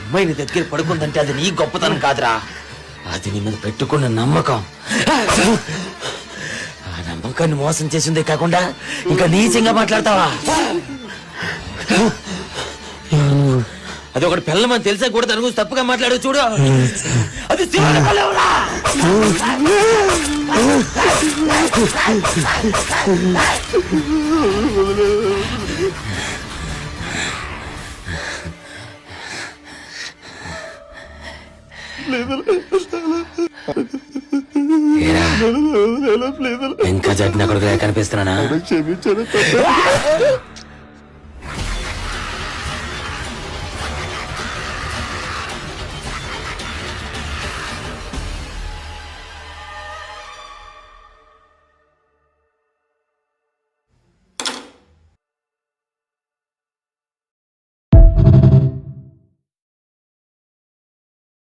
అమ్మాయిని దగ్గర పడుకుందంటే అది నీ గొప్పతనం కాదురా, అది నీ మీద పెట్టుకున్న నమ్మకం. ఆ నమ్మకాన్ని మోసం చేసిందే కాకుండా ఇంకా నీచంగా మాట్లాడతావా? అది ఒకటి పిల్లమని తెలిసా కూడా తన గురించి తప్పుగా మాట్లాడు చూడు. అది ఇంకా జడ్న కొడుకులా కనిపిస్తున్నానా?